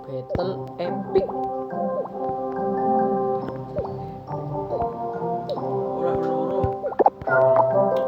Battle epic. Ora loro. Terus lagi.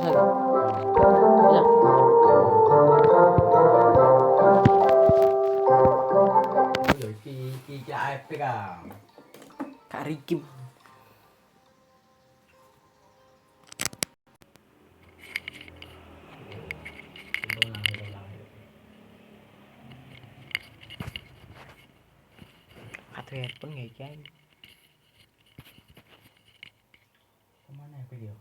Ya. Yo iki epic ah. Kak Rikim. Atau headphone nggak ikan? Kemana ya video?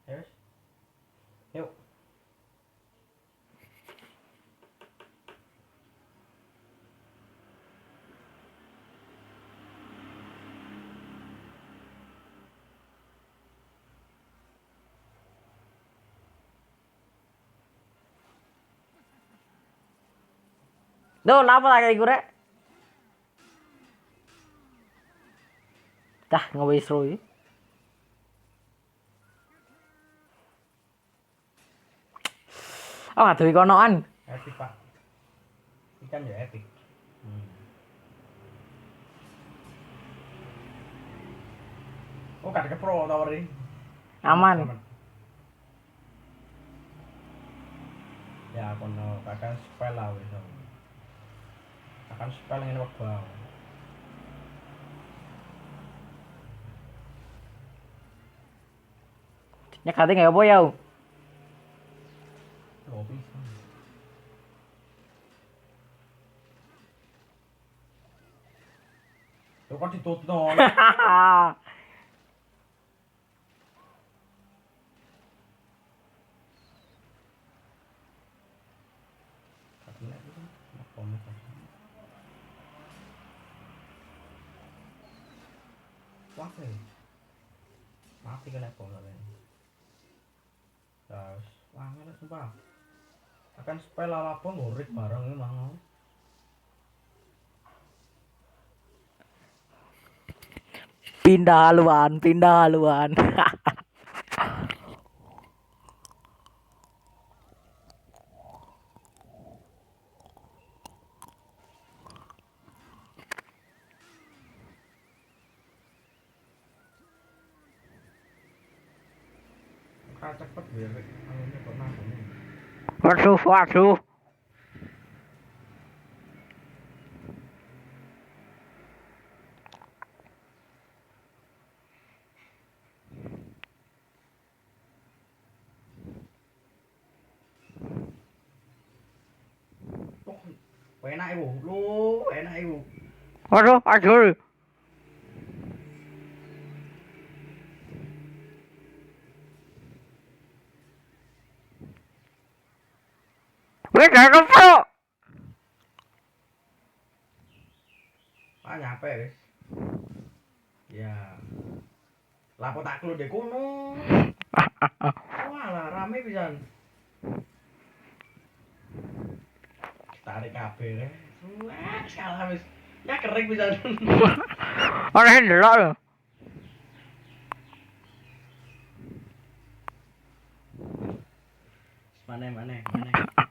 Yes. Yuk. Duh, kenapa lagi gue? Dah, nggak bisa seru ya. Oh, nggak tuh ikonoan. Epic pak. Ikan ya epic. Oh kadang ke pro tower ini. Aman. Ya kono kakak spell lah wis. Akan spell ngene wegah. Nyekati nggak apa ya? Oh bisa. Yo kok ditutno. Wah, mati kan laptop sampean. Terus, wah ngene sumpah. Akan spell apa ngurik bareng iki mang. Pindah haluan, pindah haluan. Ka cepet biar anune kok nangone. Waduh, waduh. Oh, enak ibu. Lu enak ibu. Waduh, aduh. Wih, jangan pro. Ah nyampe wis. Ya. Lapo tak kelu dek kono. Walah rame pisan. Tarik kabeh le. Wah, salah wis. Ya kering pisan. Orang delok lho. Mana.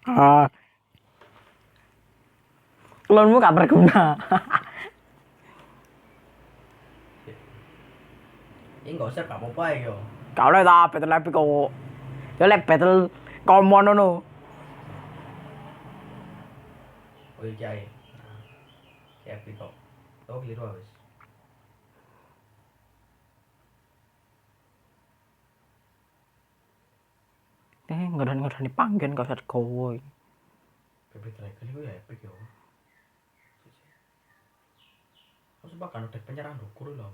Ah, klonmu gak berguna. Ini enggak usah gak apa-apa ya yo. Kau lah tak battle epic kok. Ya lek battle common ngono. Oh iya ya. Kayak kok. Tau keliru wis. Ngodan-ngodan dipanggen kau sak gowo. Baby Dragon itu ya epic yo. Aku sumpah kan udah penyerang dukur loh.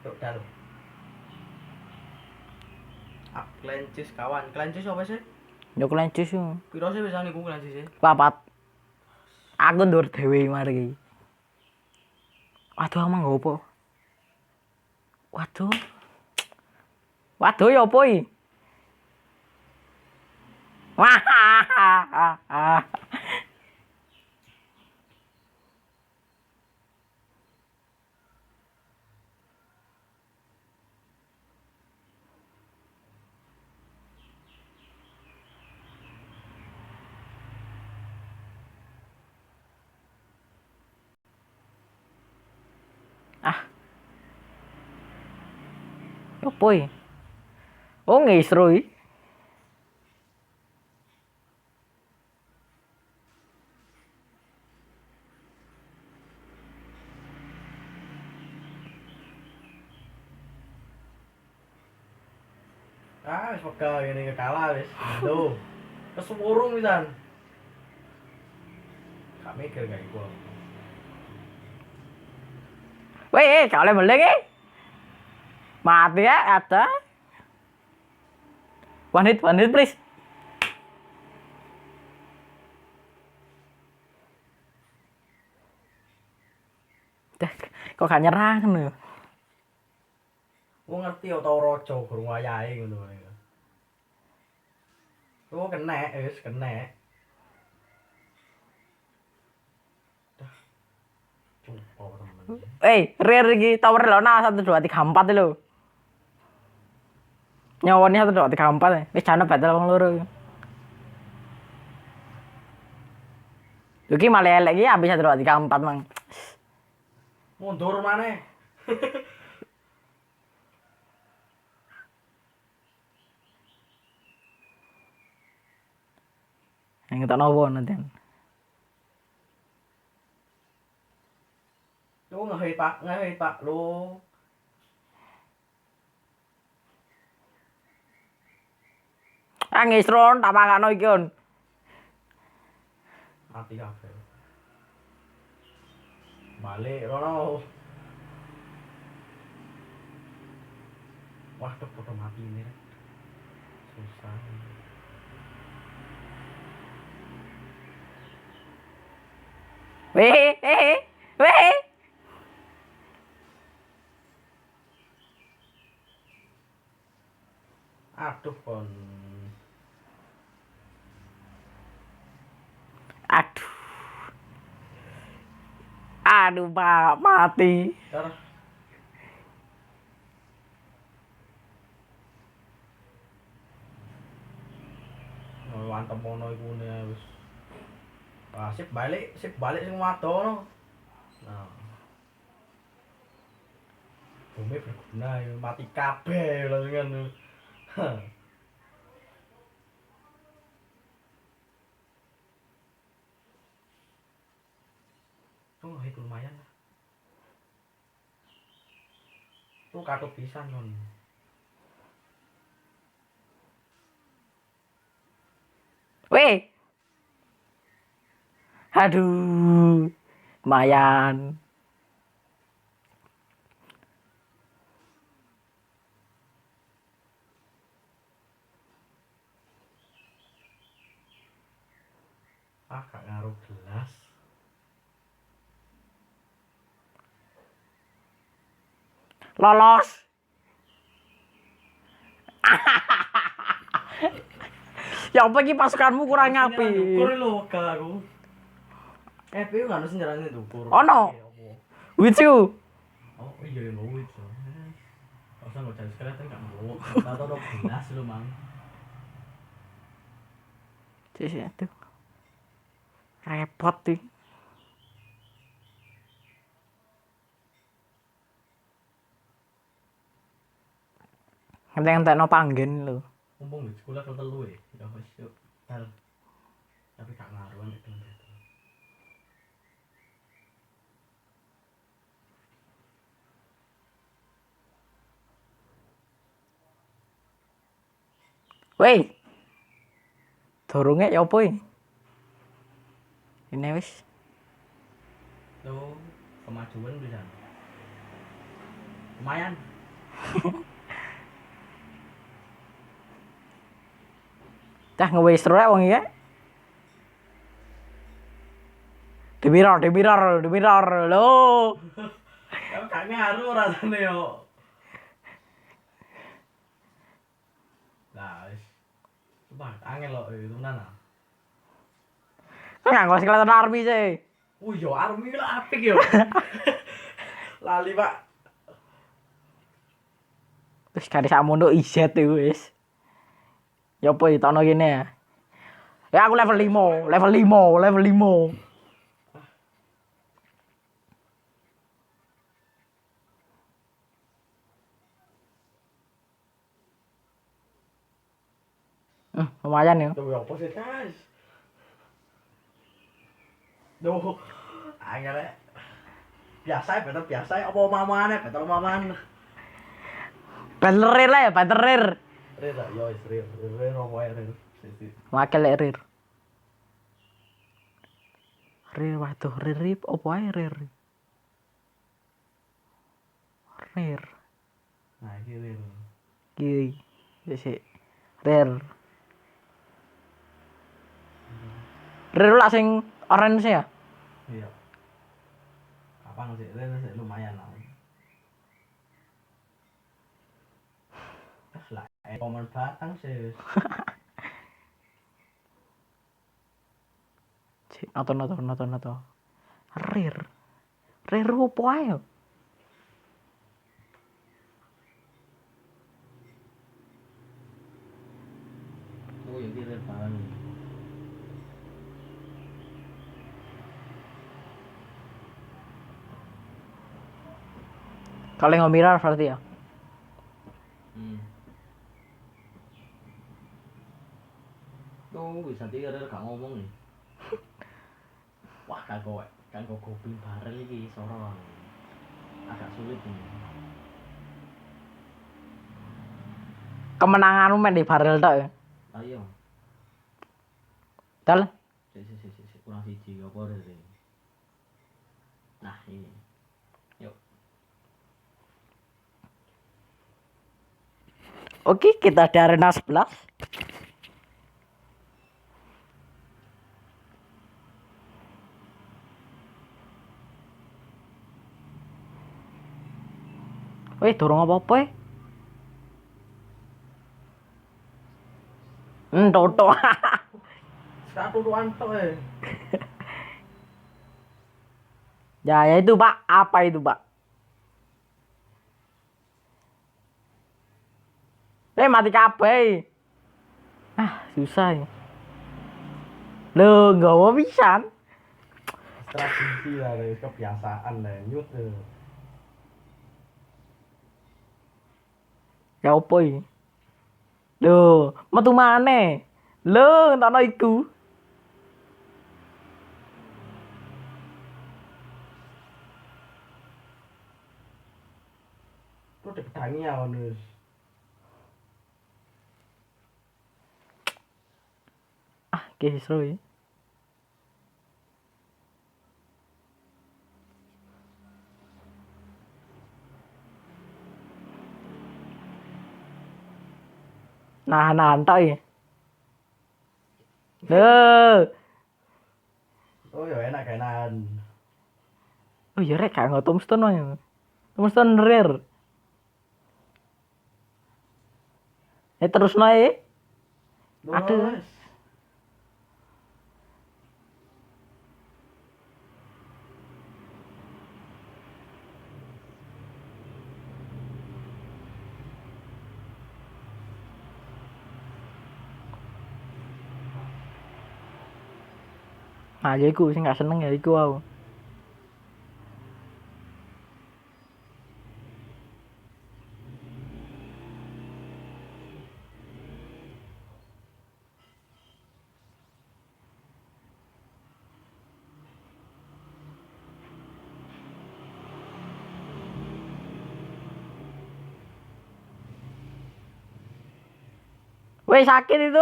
Yuk dah lo. Klencis kawan. Klencis apa sih? Yo klencis yo. Piro sih bisa niku klencis sih? Papat. Aku ndur dhewe mari. Waduh amang opo? Waduh. Waduh ya opo iki? Wah. Ah, opo iki? Oh ngisru iki. Ah, wis wegah ngene kalah wis. Lho. Kesuwurung pisan. Gak mikir gak iku. Weh, gak boleh meleng iki. Mati ya ada. One hit please. Dah, kok gak nyerang ngono. Wong ngerti tau raja gurung wayahe ngono wae. Oh kena wis kena. Dah. Cumpol temen. Rare iki tower Lona 1 2 3 4 lho. Nyawone 1 2 3 4. Wis jane battle wong loro. Iki malah elek iki habis 1 2 3 4 mang. Mundur maneh. Yang tak nopo nanti. Lu ngehe pak lu. Ah ngisron tak pakano iki on. Mati kabeh. Balik rono. Wah, tuh foto mati ini. Susah. Weh. Aduh kon. Aduh. Aduh, Pak, mati. Dar. Mantep mono iku ne wis. Ah, sip balik sing wadono. Nah. Bumi berguna ya mati kabeh langsung kan. Oh, itu lumayan lah. Tuh katut pisan non. Weh. Aduh. Lumayan. Ah, gak ngaruh gelas. Lolos. Ya apa iki pasukanmu kurang api? Dukur lho gak aku. PU kan sing jarane dukur. Ono. With you. Oh iya lho itu. Usah nggak cari sekalian gak mau. Tahu gelas lu mang. Sisi itu. Repot sih. Ngentek-ngentekno panggen lho. Mumpung di sekolah kalau telu ya wis yuk. Tapi gak ngaruh nek itu. Weh. Doronge ya apa iki? Ini wis. Tuh kemajuan bisa. Lumayan. Cah nge-wis rek wong iki. Di mirror lho. Kamu gak ngaruh rasanya yo. Nah, wis. Coba angel lo itu nana. Kok nganggo skeleton army sih. Yo army lah apik yo. Lali, Pak. Wis gak sakmono izet iku wis. Ya apa ditokno kene ya. Ya aku level 5, level 5. Lumayan ya. Tuh yang posisi guys. Duh, angel ya. Biasa ya, betul biasa ya. Apa mamane, betul maman. Battle rare lah ya, battle rare. Rere, yo is rere, rere apa ya rere. Makel lek rare. Rare waduh, rare apa ae rare. Rare. Nah, iki rere. Iki sik. Rare. Rare lah sing orange ya. Iya. Kapan sih? Rere sih lumayan lah. Lah, komen batang sih. Cik, noto. Rare. Rare apa ae yo? Oh, yang rere banget. Kalau nggak mirror berarti ya. Tuh, bisa tiga rere gak ngomong nih. Wah, kanggo goblin bareng iki sorong. Agak sulit ini. Kemenanganmu main di barrel tok ya. Ayo. Dal. Si kurang siji apa rere. Nah, ini. Yuk. Oke, kita di arena 11. Wih, dorong apa-apa ya? Toto. Satu tuan tok eh. Ya itu Pak. Apa itu Pak? Mati kabeh. Susah ya. Loh, nggak mau pisan. Tradisi lah, kebiasaan lah, nyut. Ya apa iki? Loh, metu maneh. Loh, entakno iku. Lu dipedangi ya Onus. Seru ya. Nahan tok ya. Loh. Oh ya enak enakan. Oh ya rek gak ngono tombstone wae. Tombstone rare. Terus naik. Aduh. Nah, ya iku sing gak seneng ya iku aku. Weh sakit itu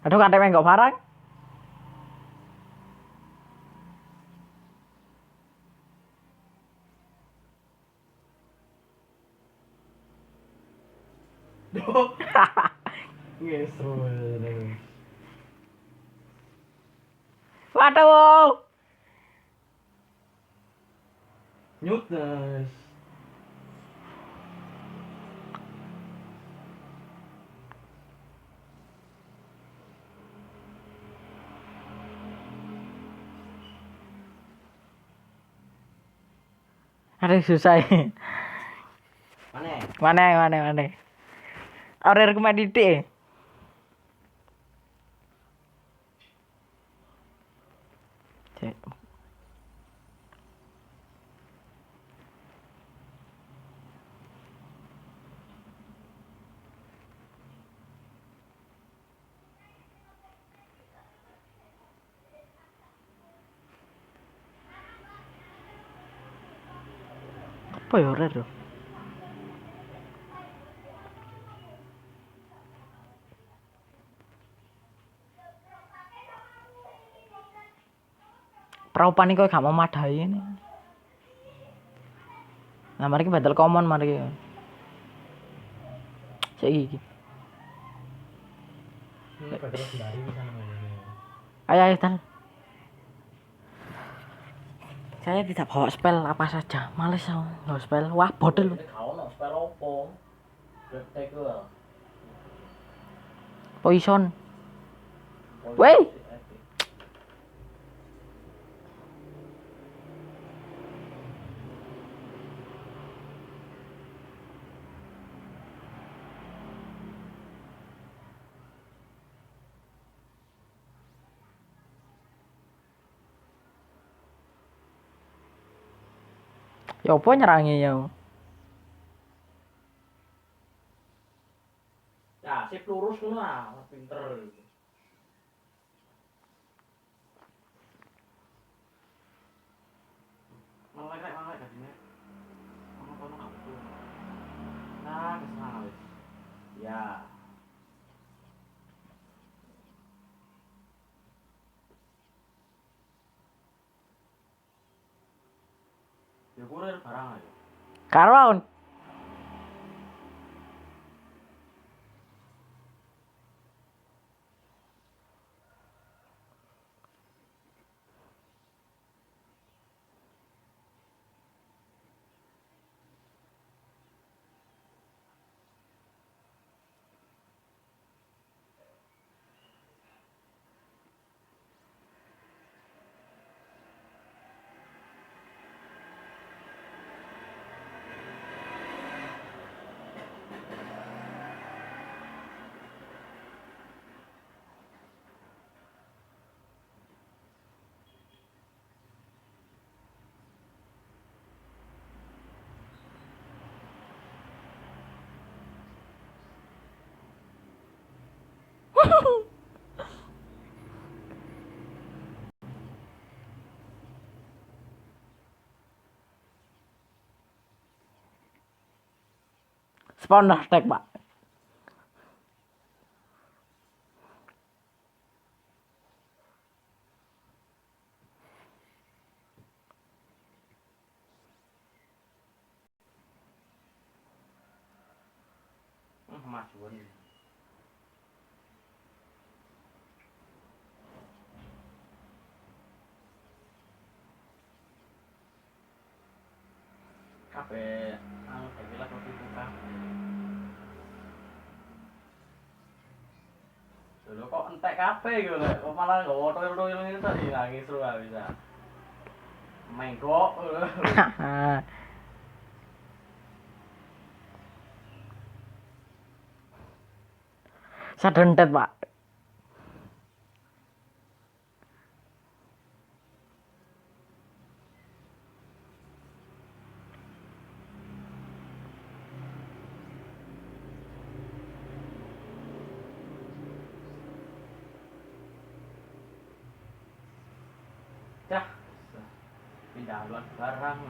Aduh kan enggak barang. Ngesel. Waduh. Nyutes. Aduh susah. Mana? Mana. Order kemana didik? Cek. Apa ya order tuh? Praupan ini kok gak mau madai ini. Nah, mari kita battle common mari. Saiki. Ini pada legendari bisa namanya. Ayo Tan. Saya tidak bawa spell apa saja. Males aku nggak spell. Wah, bodel. Kau no spell opo? Detek gua. Poison. Weh. Ya apa nyerangi ya? Ya, sip lurus ngono ah, pinter. Malek kadine. Kono aku. Nah, kesana wis. Ya. Ya kurir barang aja. Karon. Spawner tag, Pak. Kemajuan. Kabeh anu iki lah kok dibuka. Lho kok entek kabeh iki lho. Kok malah nggawa toil-toil ini tadi nangis lu gak bisa. Menggok. Sadentet, Pak. Dah. Pindah luar barang.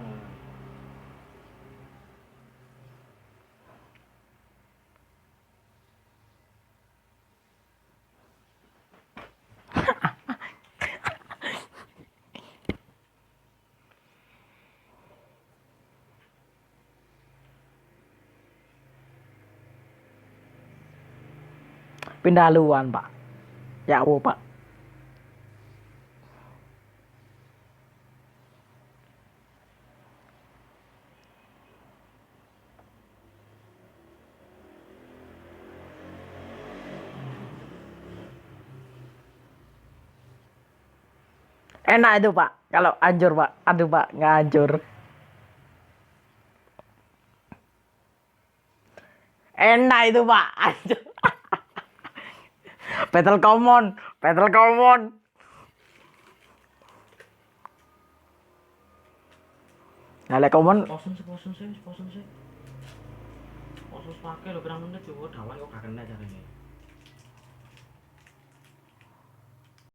Pindah haluan, Pak. Ya, wo, Pak. Enak itu, Pak. Kalau hancur, Pak. Aduh, Pak, nggak hancur. Enak itu, Pak. Hancur. Battle common, battle common. Nah, lek common Posen sih. Posen pakai lo pirang menit juga dawan kok gak kena caranya.